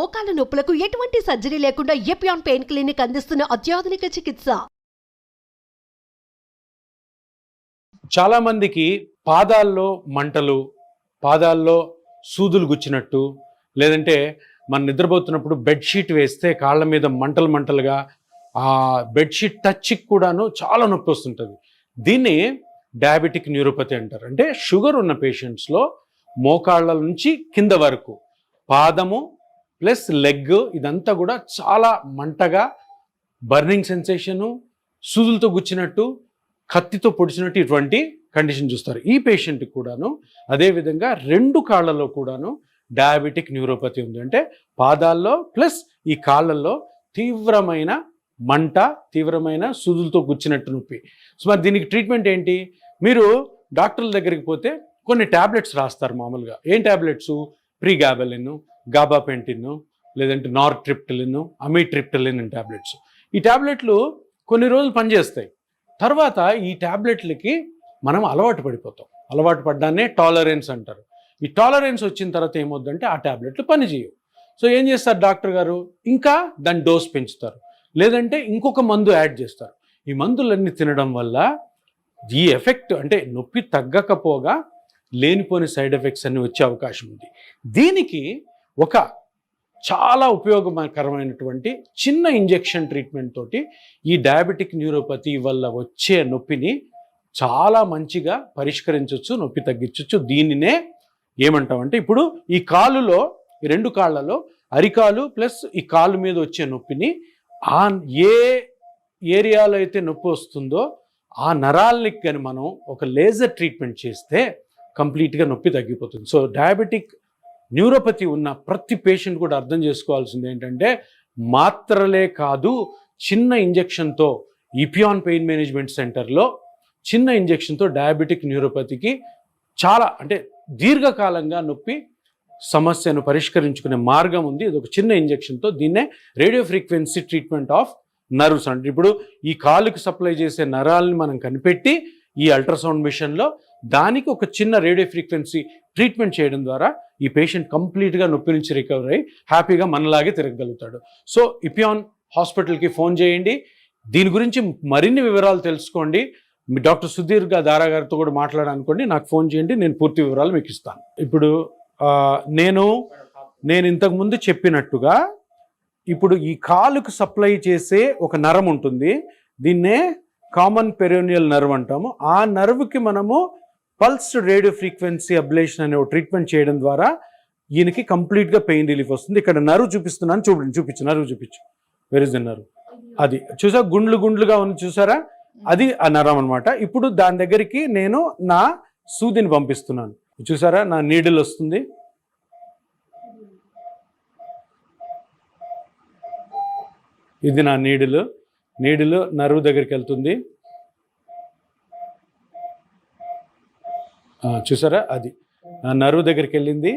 మోకాల నొప్పులకు ఎటువంటి సర్జరీ లేకుండా ఎపియాన్ పెయిన్ క్లినిక్ అందిస్తున్న అత్యాధునిక చికిత్స. చాలా మందికి పాదాల్లో మంటలు, పాదాల్లో సూదులు గుచ్చినట్టు, లేదంటే మనం నిద్రపోతున్నప్పుడు బెడ్షీట్ వేస్తే కాళ్ళ మీద మంటలుగా ఆ బెడ్షీట్ టచ్కి కూడాను చాలా నొప్పి వస్తుంటుంది. దీన్ని డయాబెటిక్ న్యూరోపతి అంటారు. అంటే షుగర్ ఉన్న పేషెంట్స్లో మోకాళ్ళ నుంచి కింద వరకు పాదము ప్లస్ లెగ్ ఇదంతా కూడా చాలా మంటగా, బర్నింగ్ సెన్సేషను, సూదులతో గుచ్చినట్టు, కత్తితో పొడిచినట్టు ఇటువంటి కండిషన్ చూస్తారు. ఈ పేషెంట్కి కూడాను అదేవిధంగా 2 కాళ్ళలో కూడాను డయాబెటిక్ న్యూరోపతి ఉంది. అంటే పాదాల్లో ప్లస్ ఈ కాళ్ళల్లో తీవ్రమైన మంట, తీవ్రమైన సూదులతో గుచ్చినట్టు నొప్పి. సో మరి దీనికి ట్రీట్మెంట్ ఏంటి? మీరు డాక్టర్ల దగ్గరికి పోతే కొన్ని ట్యాబ్లెట్స్ రాస్తారు మామూలుగా. ఏం ట్యాబ్లెట్స్? ప్రీగాబెలిన్, గాబాపెంటిన్, లేదంటే నార్ట్రిప్టిలిన్, అమిట్రిప్టిలిన్ ట్యాబ్లెట్స్. ఈ ట్యాబ్లెట్లు కొన్ని రోజులు పనిచేస్తాయి. తర్వాత ఈ ట్యాబ్లెట్లకి మనం అలవాటు పడిపోతాం. అలవాటు పడ్డానే టాలరెన్స్ అంటారు. ఈ టాలరెన్స్ వచ్చిన తర్వాత ఏమవుద్దంటే ఆ ట్యాబ్లెట్లు పనిచేయవు. సో ఏం చేస్తారు డాక్టర్ గారు? ఇంకా దాని డోస్ పెంచుతారు, లేదంటే ఇంకొక మందు యాడ్ చేస్తారు. ఈ మందులన్నీ తినడం వల్ల ఈ ఎఫెక్ట్ అంటే నొప్పి తగ్గకపోగా లేనిపోని సైడ్ ఎఫెక్ట్స్ అన్ని వచ్చే అవకాశం ఉంది. దీనికి ఒక చాలా ఉపయోగకరమైనటువంటి చిన్న ఇంజెక్షన్ ట్రీట్మెంట్ తోటి ఈ డయాబెటిక్ న్యూరోపతి వల్ల వచ్చే నొప్పిని చాలా మంచిగా పరిష్కరించవచ్చు, నొప్పి తగ్గించవచ్చు. దీనినే ఏమంటామంటే, ఇప్పుడు ఈ కాలులో, ఈ 2 కాళ్ళలో అరికాలు ప్లస్ ఈ కాలు మీద వచ్చే నొప్పిని ఏ ఏరియాలో అయితే నొప్పి వస్తుందో ఆ నరాలకి కానీ మనం ఒక లేజర్ ట్రీట్మెంట్ చేస్తే కంప్లీట్గా నొప్పి తగ్గిపోతుంది. సో డయాబెటిక్ న్యూరోపతి ఉన్న ప్రతి పేషెంట్ కూడా అర్థం చేసుకోవాల్సింది ఏంటంటే, మాత్రలే కాదు, చిన్న ఇంజెక్షన్తో ఇపియాన్ పెయిన్ మేనేజ్మెంట్ సెంటర్లో చిన్న ఇంజెక్షన్తో డయాబెటిక్ న్యూరోపతికి చాలా అంటే దీర్ఘకాలంగా నొప్పి సమస్యను పరిష్కరించుకునే మార్గం ఉంది. ఇది ఒక చిన్న ఇంజెక్షన్తో. దీన్నే radio frequency treatment of nerves అంటే, ఇప్పుడు ఈ కాలుకి సప్లై చేసే నరాలని మనం కనిపెట్టి ఈ అల్ట్రాసౌండ్ మిషన్లో దానికి ఒక చిన్న రేడియో ఫ్రీక్వెన్సీ ట్రీట్మెంట్ చేయడం ద్వారా ఈ పేషెంట్ కంప్లీట్గా నొప్పి నుంచి రికవర్ అయ్యి హ్యాపీగా మనలాగే తిరగగలుగుతాడు. సో ఇపియాన్ హాస్పిటల్కి ఫోన్ చేయండి. దీని గురించి మరిన్ని వివరాలు తెలుసుకోండి. మీ డాక్టర్ సుధీర్ దారా గారితో కూడా మాట్లాడాలనుకోండి, నాకు ఫోన్ చేయండి, నేను పూర్తి వివరాలు మీకు ఇస్తాను. ఇప్పుడు నేను ఇంతకుముందు చెప్పినట్టుగా ఇప్పుడు ఈ కాలుకు సప్లై చేసే ఒక నరం ఉంటుంది. దీన్నే కామన్ పెరోనియల్ నర్వ్ అంటాము. ఆ నర్వ్కి మనము పల్స్ రేడియో ఫ్రీక్వెన్సీ అబ్లేషన్ అనే ట్రీట్మెంట్ చేయడం ద్వారా ఈయనకి కంప్లీట్గా పెయిన్ రిలీఫ్ వస్తుంది. ఇక్కడ నర్వ్ చూపిస్తున్నాను, చూపించు నర్వ్ చూపించు. Where is the nerve? అది చూసా, గుండ్లుగా ఉంది చూసారా? అది ఆ నరం అనమాట. ఇప్పుడు దాని దగ్గరికి నేను నా సూదిని పంపిస్తున్నాను. చూసారా, నా నీడిల్ వస్తుంది. ఇది నా నీడిల్ నర్వ్ దగ్గరికి వెళ్తుంది. చూసారా, అది నా నర్వ్ దగ్గరికి వెళ్ళింది.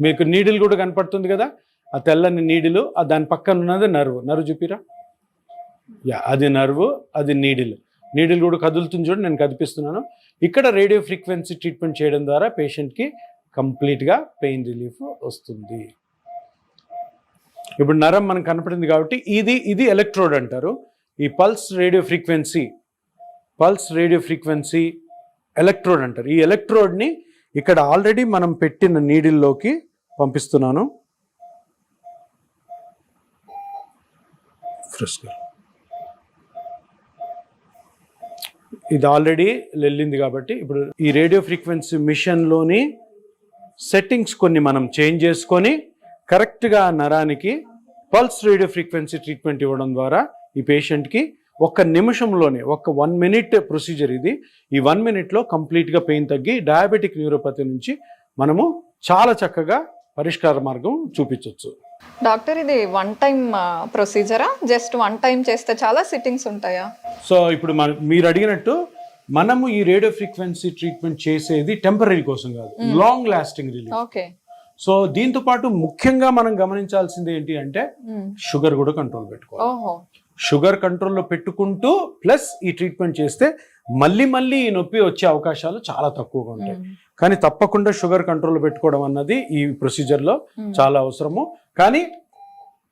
మీకు నీడిల్ కూడా కనపడుతుంది కదా, ఆ తెల్లని నీడిల్, దాని పక్కన ఉన్నది నర్వ్ చూపిరా. అది నర్వ్, అది నీడిల్ కూడా కదులుతుంది చూడండి, నేను కదిపిస్తున్నాను. ఇక్కడ రేడియో ఫ్రీక్వెన్సీ ట్రీట్మెంట్ చేయడం ద్వారా పేషెంట్కి కంప్లీట్గా పెయిన్ రిలీఫ్ వస్తుంది. ఇప్పుడు నరం మనకు కనపడింది కాబట్టి ఇది ఎలక్ట్రోడ్ అంటారు. ఈ పల్స్ రేడియో ఫ్రీక్వెన్సీ ఎలక్ట్రోడ్ అంటారు. ఈ ఎలక్ట్రోడ్ని ఇక్కడ ఆల్రెడీ మనం పెట్టిన నీడిల్లోకి పంపిస్తున్నాను. ఇది ఆల్రెడీ వెళ్ళింది కాబట్టి ఇప్పుడు ఈ రేడియో ఫ్రీక్వెన్సీ మిషన్లోని సెట్టింగ్స్ కొన్ని మనం చేంజ్ చేసుకొని కరెక్ట్గా నరానికి పల్స్ రేడియో ఫ్రీక్వెన్సీ ట్రీట్మెంట్ ఇవ్వడం ద్వారా ఈ పేషెంట్కి 1 నిమిషంలోనే 1 మినిట్ ప్రొసీజర్ ఇది. ఈ 1 మినిట్లో కంప్లీట్గా పెయిన్ తగ్గి డయాబెటిక్ న్యూరోపతి నుంచి మనము చాలా చక్కగా పరిష్కార మార్గం చూపించవచ్చు. డాక్టర్, ఇది 1 టైం ప్రొసీజరా? జస్ట్ 1 టైం చేస్తే చాలా సిట్టింగ్స్ ఉంటాయా? సో ఇప్పుడు మీరు అడిగినట్టు మనము ఈ రేడియో ఫ్రీక్వెన్సీ ట్రీట్మెంట్ చేసేది టెంపరీ కోసం కాదు, long lasting relief. Okay. So దీంతో పాటు ముఖ్యంగా మనం గమనించాల్సింది ఏంటి అంటే షుగర్ కూడా కంట్రోల్ పెట్టుకోవాలి. షుగర్ కంట్రోల్లో పెట్టుకుంటూ ప్లస్ ఈ ట్రీట్మెంట్ చేస్తే మళ్ళీ ఈ నొప్పి వచ్చే అవకాశాలు చాలా తక్కువగా ఉంటాయి. కానీ తప్పకుండా షుగర్ కంట్రోల్లో పెట్టుకోవడం అన్నది ఈ ప్రొసీజర్లో చాలా అవసరము. కానీ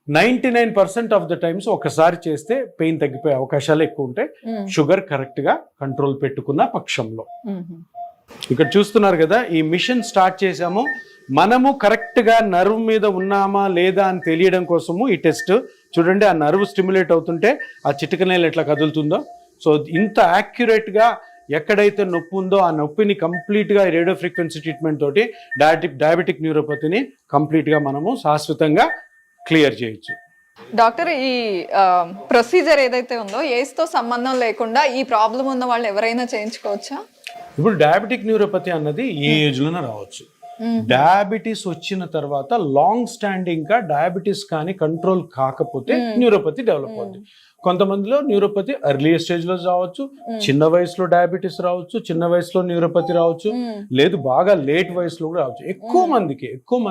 99% ఆఫ్ ద టైమ్స్ ఒకసారి చేస్తే పెయిన్ తగ్గిపోయే అవకాశాలు ఎక్కువ ఉంటాయి, షుగర్ కరెక్ట్ గా కంట్రోల్ పెట్టుకున్న పక్షంలో. ఇక్కడ చూస్తున్నారు కదా, ఈ మిషన్ స్టార్ట్ చేసాము. మనము కరెక్ట్ గా నర్వ్ మీద ఉన్నామా లేదా అని తెలియడం కోసము ఈ టెస్ట్. చూడండి, ఆ నర్వ్ స్టిమ్యులేట్ అవుతుంటే ఆ చిటికనేలు ఎట్లా కదులుతుందో. సో ఇంత యాక్యురేట్ గా ఎక్కడైతే నొప్పి ఉందో ఆ నొప్పిని కంప్లీట్ గా రేడియో ఫ్రీక్వెన్సీ ట్రీట్మెంట్ తోటి డయాబెటిక్ న్యూరోపతిని కంప్లీట్ గా మనము శాశ్వతంగా క్లియర్ చేయొచ్చు. డాక్టర్, ఈ ప్రొసీజర్ ఏదైతే ఉందో ఏజ్ తో సంబంధం లేకుండా ఈ ప్రాబ్లం ఉన్న వాళ్ళు ఎవరైనా చేయించుకోవచ్చా? ఇప్పుడు డయాబెటిక్ న్యూరోపతి అన్నది ఏ ఏజ్ లోనే రావచ్చు. డయాబెటీస్ వచ్చిన తర్వాత లాంగ్ స్టాండింగ్ గా డయాబెటీస్ కానీ కంట్రోల్ కాకపోతే న్యూరోపతి డెవలప్ అవుతుంది. కొంతమందిలో న్యూరోపతి ఎర్లీ స్టేజ్ లో రావచ్చు, చిన్న వయసులో డయాబెటీస్ రావచ్చు, చిన్న వయసులో న్యూరోపతి రావచ్చు, లేదు బాగా లేట్ వయసులో కూడా రావచ్చు. ఎక్కువ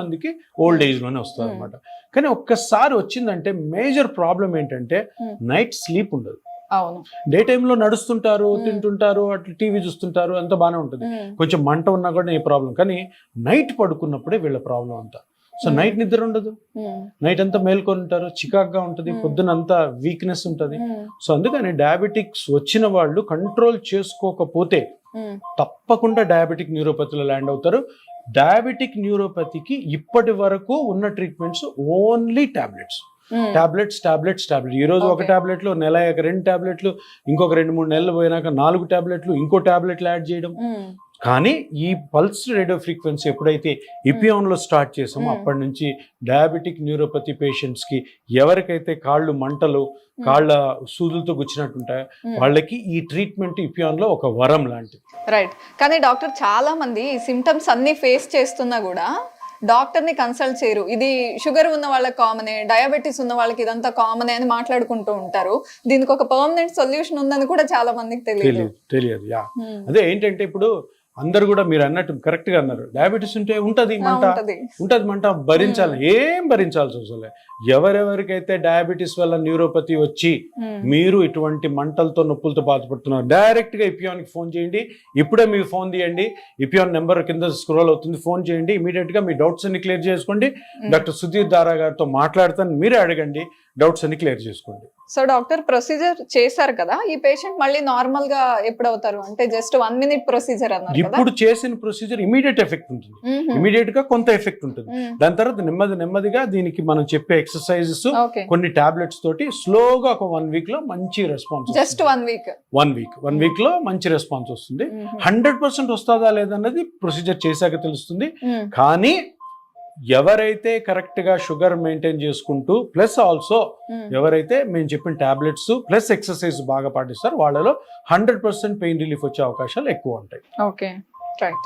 మందికి ఓల్డ్ ఏజ్ లోనే వస్తుంది అనమాట. కానీ ఒక్కసారి వచ్చిందంటే మేజర్ ప్రాబ్లం ఏంటంటే నైట్ స్లీప్ ఉండదు. డే టైంలో నడుస్తుంటారు, తింటుంటారు, అట్లా టీవీ చూస్తుంటారు, అంత బాగానే ఉంటుంది. కొంచెం మంట ఉన్నా కూడా ఏ ప్రాబ్లం. కానీ నైట్ పడుకున్నప్పుడే వీళ్ళ ప్రాబ్లం అంతా. సో నైట్ నిద్ర ఉండదు, నైట్ అంతా మేల్కొని ఉంటారు, చికాక్గా ఉంటుంది, పొద్దున అంతా వీక్నెస్ ఉంటుంది. సో అందుకని డయాబెటిక్స్ వచ్చిన వాళ్ళు కంట్రోల్ చేసుకోకపోతే తప్పకుండా డయాబెటిక్ న్యూరోపతిలో ల్యాండ్ అవుతారు. డయాబెటిక్ న్యూరోపతికి ఇప్పటి వరకు ఉన్న ట్రీట్మెంట్స్ ఓన్లీ టాబ్లెట్స్. ఈ రోజు ఒక టాబ్లెట్లు, నెల 2 టాబ్లెట్లు, ఇంకొక 2-3 నెలలు పోయినాక 4 టాబ్లెట్లు, ఇంకో టాబ్లెట్లు యాడ్ చేయడం. కానీ ఈ పల్స్ రేడియో ఫ్రీక్వెన్సీ ఎప్పుడైతే ఇపియాన్ లో స్టార్ట్ చేసామో అప్పటి నుంచి డయాబెటిక్ న్యూరోపతి పేషెంట్స్ కి ఎవరికైతే కాళ్ళు మంటలు, కాళ్ళ సూదులతో గుచ్చినట్టుంటాయో వాళ్ళకి ఈ ట్రీట్మెంట్ ఇపియాన్ లో ఒక వరం లాంటిది. రైట్. కానీ డాక్టర్, చాలా మంది ఈ సిమ్టమ్స్ అన్ని ఫేస్ చేస్తున్నా కూడా డాక్టర్ ని కన్సల్ట్ చేయరు. ఇది షుగర్ ఉన్న వాళ్ళకి కామనే, డయాబెటీస్ ఉన్న వాళ్ళకి ఇదంతా కామనే అని మాట్లాడుకుంటూ ఉంటారు. దీనికి ఒక పర్మనెంట్ సొల్యూషన్ ఉందని కూడా చాలా మందికి తెలియదు. అదే ఏంటంటే ఇప్పుడు అందరు కూడా మీరు అన్నట్టు కరెక్ట్ గా అన్నారు, డయాబెటీస్ ఉంటే ఉంటది మంట భరించాలి, ఏం భరించాల్సి అవసరం. ఎవరెవరికైతే డయాబెటీస్ వల్ల న్యూరోపతి వచ్చి మీరు ఇటువంటి మంటలతో నొప్పులతో బాధపడుతున్నారు, డైరెక్ట్ గా ఇపియాన్ కి ఫోన్ చేయండి. ఇప్పుడే మీ ఫోన్ తీయండి, ఇపియాన్ నెంబర్ కింద స్క్రోల్ అవుతుంది, ఫోన్ చేయండి. ఇమీడియట్ గా మీ డౌట్స్ అన్ని క్లియర్ చేసుకోండి. డాక్టర్ సుధీర్ దారా గారితో మాట్లాడతాను, మీరే అడగండి, డౌట్స్ అన్ని క్లియర్ చేసుకోండి. సో డాక్టర్, ప్రొసీజర్ చేశారు కదా, ఈ పేషెంట్ మళ్ళీ నార్మల్ గా ఎప్పుడు అవుతారు? అంటే జస్ట్ 1 minute ప్రొసీజర్ అన్నారు. ఇప్పుడు చేసిన ప్రొసీజర్ ఇమీడియట్ ఎఫెక్ట్ ఉంటుంది, ఇమీడియట్ గా కొంత ఎఫెక్ట్ ఉంటుంది. దాని తర్వాత నెమ్మదిగా దీనికి మనం చెప్పే ఎక్సర్సైజెస్, కొన్ని టాబ్లెట్స్ తోటి స్లోగా ఒక 1 week లో మంచి రెస్పాన్స్. జస్ట్ 1 week లో మంచి రెస్పాన్స్ వస్తుంది. 100% వస్తుందా లేదన్నది ప్రొసీజర్ చేశాక తెలుస్తుంది. కానీ ఎవరైతే కరెక్ట్ గా షుగర్ మెయింటైన్ చేసుకుంటూ ప్లస్ ఆల్సో ఎవరైతే మేము చెప్పిన టాబ్లెట్స్ ప్లస్ ఎక్సర్సైజ్ బాగా పాటిస్తారు వాళ్ళలో 100% పెయిన్ రిలీఫ్ వచ్చే అవకాశాలు ఎక్కువ ఉంటాయి. Okay, right.